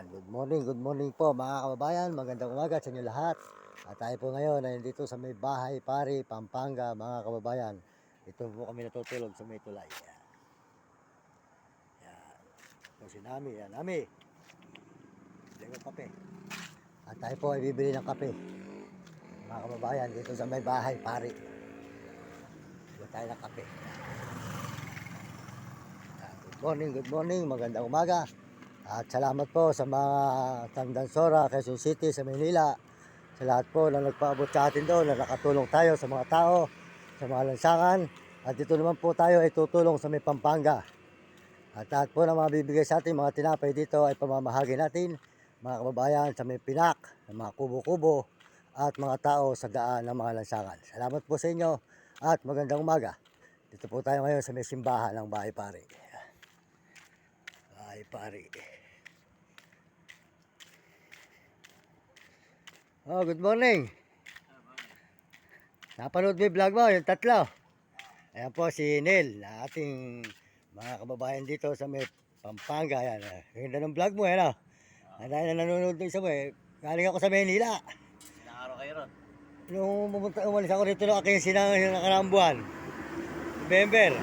Yan, good morning po mga kababayan, magandang umaga sa inyo lahat. At tayo po ngayon ay dito sa may bahay pari, Pampanga mga kababayan. Dito po kami natutulog sa may tulay. Yan. Yan. Ito si Nami, yan Nami. Bili ng kape. At tayo po ay bibili ng kape. Mga kababayan, dito sa may bahay pari. Bili tayo ng kape. Yan. Good morning, magandang umaga. At salamat po sa mga Tandansora, Quezon City, sa Maynila. Sa lahat po na nagpaabot sa atin doon, na nakatulong tayo sa mga tao, sa mga lansangan. At dito naman po tayo ay tutulong sa may Pampanga. At lahat po na mabibigay sa atin, mga tinapay dito ay pamamahagi natin, mga kababayan, sa may pinak, ng mga kubo-kubo, at mga tao sa daan ng mga lansangan. Salamat po sa inyo at magandang umaga. Dito po tayo ngayon sa may simbahan ng Bahay Pari. Bahay Pari. Oh, good morning. Napanood mo yung vlog mo, yung tatlo. Ayan po si Neil, na ating mga kababayan dito sa may Pampanga. Ayan, ganda ng vlog mo, ano? Dahil na nanonood ng isa mo eh. Galing ako sa Maynila. Ilang araw kayo ron? Nung umalis ako rito noong 15 ng nakaraang buwan, November.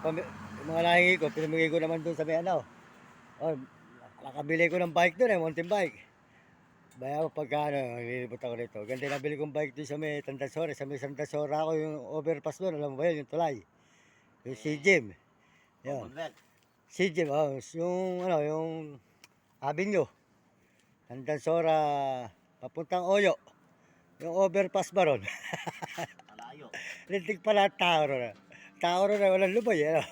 Yung mga nahingi ko, pinamigay ko naman doon sa may ano. Oh, nakabili ko ng bike doon mountain bike. Bayaw pagka nililibot ako rito. Ganda nabili kong bike doon sa may Tandansora. Sa may Tandansora ako yung overpass doon. Alam mo ba yun, yung tulay. Yung si Jim. Yun. Si Jim, oh, yung Avenue. Tandansora, papuntang Oyo. Yung overpass ba ron? Malayo. Lintik pala ang tao ron. Tao ron na walang lubay, ano?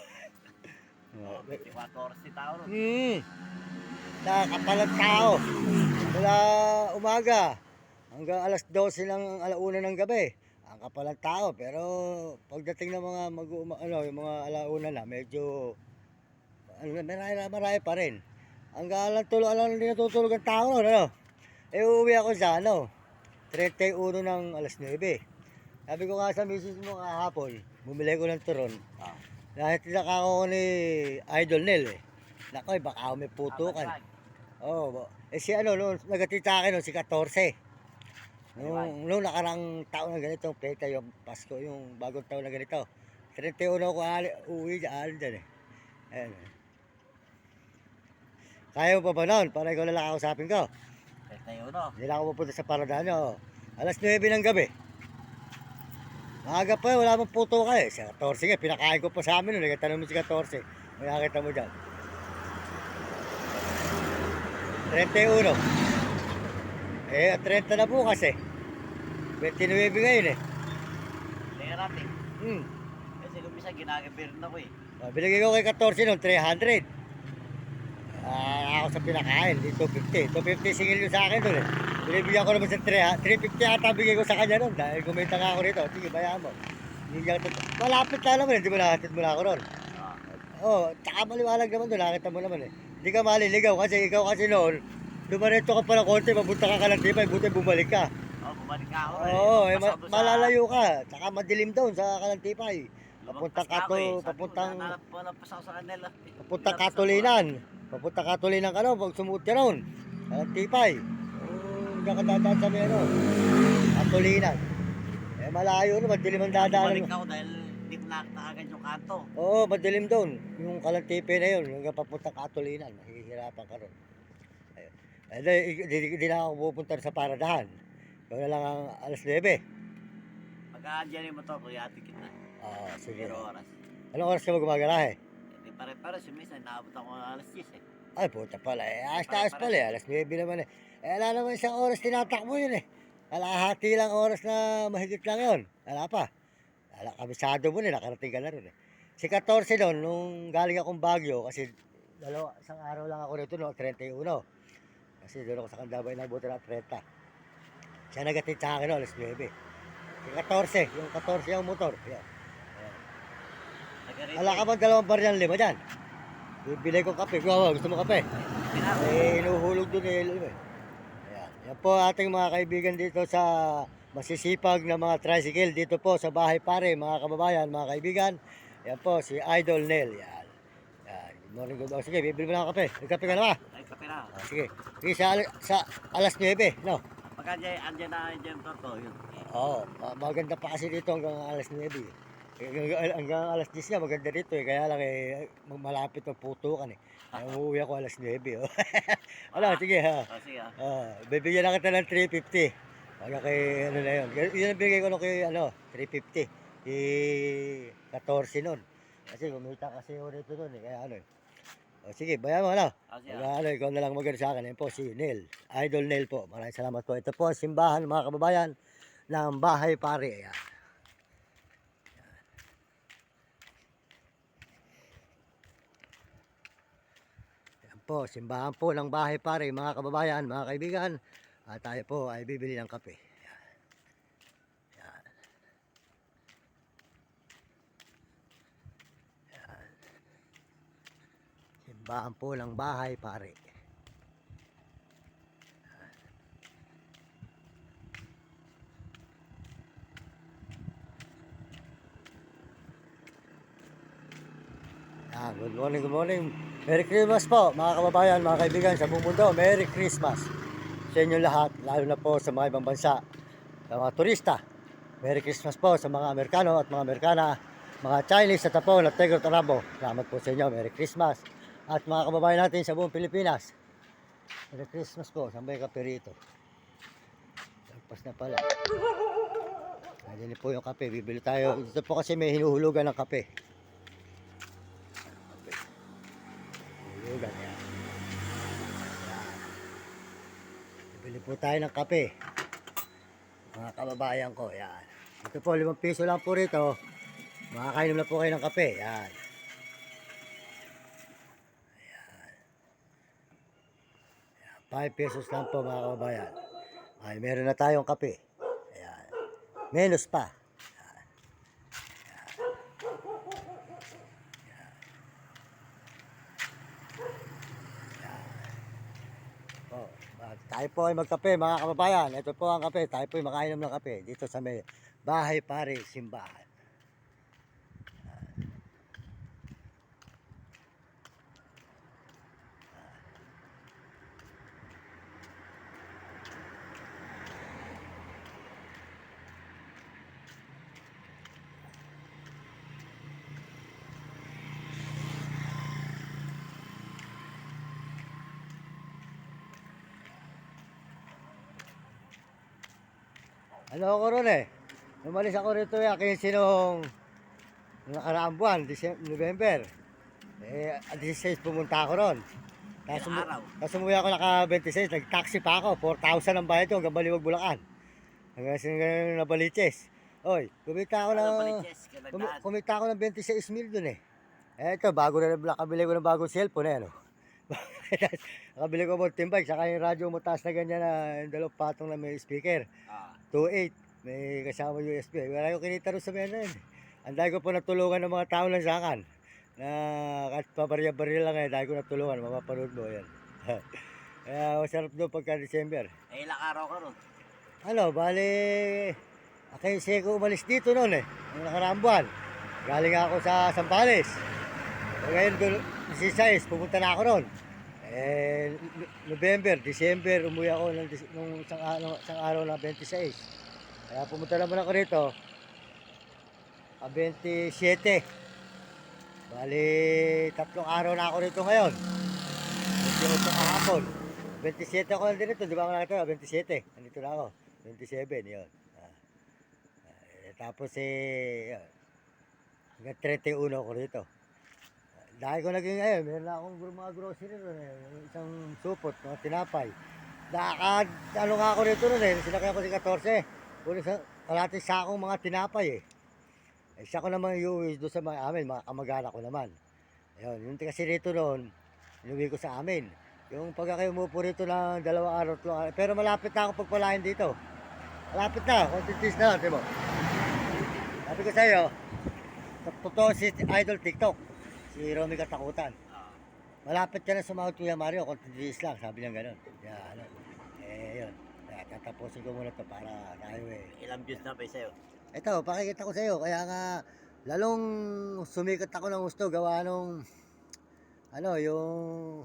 Oh, 24 oras si tao ron. Nakakapalang tao. Mula umaga hanggang alas 12 ng alauna ng gabi. Ang kapalang tao, pero pagdating ng mga yung mga alauna na medyo marami pa rin. Hanggang alam din natutulog ang tao, ano? Eh uuwi ako sa 31 ng alas 9. Sabi ko nga sa misis mo kahapon, bumili ko ng turon. Dahil tinaka ko ni Idol Nel eh. Nako, baka may putukan. Oh, si nung nagatita akin si 14. Nung nakarang taon na ganito, peta yung Pasko, yung bagong taon na ganito. 31 ako uuwi dyan eh. Ayan. Kaya mo pa ba noon? Para ikaw na lang kausapin ko. 31. Hindi na ako pupunta sa Paradano. Alas 9 ng gabi. Maaga pa, wala mong puto ka eh. Si 14 nga, pinakain ko pa sa amin. Nagtanong mo si 14. May nakita mo dyan. 31. 30 na bukas eh. 29 ngayon eh. Tingnan natin. Kasi kumisa ginagabir na ko eh. Binigay ko kay 14 noon, 300. Ako sa pinakain, di 250. 250 singil yun sa akin doon eh. Binibigyan ko naman sa 350 ata bigay ko sa kanya noon. Dahil kumita nga ako rito. Sige, bayaan mo. Malapit na naman, hindi mo nakatid mo na ako noon. Tsaka maliwalag naman doon, nakita mo naman eh. Hindi ka maliligaw kasi ikaw kasi noon, dumaretso ka pa ng konti, mapunta ka Kalantipay, buti bumalik ka. Bumalik ka ako Malalayo ka. Tsaka madilim doon sa Kalantipay. Papuntang Katulinan. Papuntang Katulinan ka pag sumuot ka noon. Kalantipay. Diyan ka dadaan sa may Katulinan. Malayo na, madilim ang dadaan. Bumalik ako dahil hindi ko nakita agad yung kanto. Oo, madilim doon. Yung Kalantipay na yun, hanggang papuntang Katulinan. Mahihirapan ka ron. Hindi na ako pupunta sa Paradahan. Ikaw na lang ang alas 9. Pagka-andyan yung motor ko, yati kita. Sige. 0 oras. Anong oras ka magumagalahe? Hindi pare-pare, si Misa, naabot ako alas 10 eh. Ay, puta pala eh. Taas pala eh. Alas 9 naman eh. Wala naman isang oras tinatakbo yun eh. Kalahati lang oras na mahigit lang yun. Wala pa. Kabisado mo na, nakarating ka na rin eh. Si 14 doon, nung galing akong Baguio, kasi isang araw lang ako rito, 31. Kasi doon ako sa Candabay, nabuti na 30. Siya nagatid sa akin, alas 9. Si 14, yung 14 yung motor. Yan. Wala ka bang 2 baryan 5 dyan? Bibili ko kape. Gusto mo kape? Inuhulog doon eh. Ayan. Yan po ating mga kaibigan dito sa masisipag na mga tricycle dito po sa Bahay Pare, mga kababayan, mga kaibigan. Yan po si Idol Nel. Yan. Morning, good morning. Sige, bibili mo na ng kape. May kape ka na ba? Ay, kape na. Sige. Sige, sa alas 9, no? Pagka andyan na andyan to, yun. Oo, maganda pa kasi dito hanggang alas 9. Hanggang alas 10 nga, maganda dito eh. Kaya lang malapit ang putukan eh. Ay, umuwi ako alas 9. Oh. Ano, sige ha. Sige ah. Bibigyan na kita ng 350. Kaya kay ano na yun. Yun ang bigay ko nung kay 350. 14 nun. Kasi kumita kasi yung rito nun eh. Kaya ano eh. Sige, bayan mo Sige ikaw na lang magano sa akin. Yan po si Neil. Idol Neil po. Maraming salamat po. Ito po ang simbahan mga kababayan ng Bahay Pare. Ayan. Yan po, simbahan po ng Bahay Pare mga kababayan, mga kaibigan. At tayo po ay bibili ng kape. Ayan. Ayan. Ayan. Simbahan po ng Bahay Pare. Good morning, good morning. Merry Christmas po mga kababayan, mga kaibigan sa buong mundo. Merry Christmas sa inyo lahat, lalo na po sa mga ibang bansa, sa mga turista. Merry Christmas po sa mga Amerikano at mga Amerikana, mga Chinese at Tapon at Tegro Tarabo. Salamat po sa inyo, Merry Christmas. At mga kababayan natin sa buong Pilipinas, Merry Christmas po, sambay kape rito. Lagpas na pala. Ayan po yung kape, bibili tayo. Dito po kasi may hinuhulugan ng kape. Hulugan yan. Bibili po tayo ng kape. Mga kababayan ko, yan. Ito po, 5 piso lang po rito. Makakainom na po kayo ng kape, yan. Ayan. 5 pesos lang po mga kababayan. Ay, meron na tayong kape. Ayan. Menos pa. Oh, tayo po ay magkape mga kababayan. Ito po ang kape. Tayo po ay makainom ng kape dito sa may Bahay Pare Simbahan. Ano ako ron eh. Umalis ako rito ya 15 nung nakaraang buwan, November. 16 pumunta ako ron. Ilang araw? Tapos umuwi ako naka 26, nag-taxi pa ako. 4,000 ang bayad ko hanggang Baliwag, Bulacan. Hanggang na Baliches. Oy, kumita ako kumita ako ng 26 mil dun eh. Ito, bago na nakabili ko ng bagong cellphone eh. Ano? Nakabili ko mountain bike, saka yung radyo mataas na ganyan na yung dalawang patong na may speaker. 2.8, may kasama USB. Wala yung kinita rin sa mena yun. Ang dahil ko po natulungan ng mga tao lang sa akin. Na kahit pabarya-barya lang dahil ko natulungan, mapapanood mo yan. Kaya masarap doon pagka December. Ilang araw ka ron? Ano, bali, kasi ko umalis dito noon eh, yung nakaraang buwan. Galing ako sa Sambales. Ngayon, 16, pumunta na ako noon. November, December, umuwi ako nung isang araw na 26. Kaya pumunta naman ako rito, 27. Bali, 3 araw na ako rito ngayon. 28 kahapon. 27 ako nandito, di ba ako nakita? 27, nandito na ako. 27, yun. Tapos yun. Hanggang 31 ako rito. Dahil ko naging ngayon, meron na akong mga grocery ron eh. Isang supot, mga tinapay. Ano nga ako rito ron eh, sinakyan ko si 14. Kunin sa kalating sakong mga tinapay eh. Siya ko naman iuwi doon sa mga amin, mga kamag-anak ko naman. Ayun, yung kasi rito noon, inuwi ko sa amin. Yung pagka kayo umupo rito ng 2 araw, 3 araw, pero malapit na akong pagpalain dito. Malapit na, kontintis na, di ba? Sabi ko sa'yo, totoo si Idol TikTok, si Romy Katakutan. Malapit ka na sa Mount Kuya Mario, kontintis lang, sabi niya gano'n. Kaya ano, yun. Kaya tatapusin ko muna to para tayo Ilang views na pa sa'yo? Ito, pakikita ko sa iyo. Kaya nga, lalong sumikat ako ng gusto gawa nung ano, yung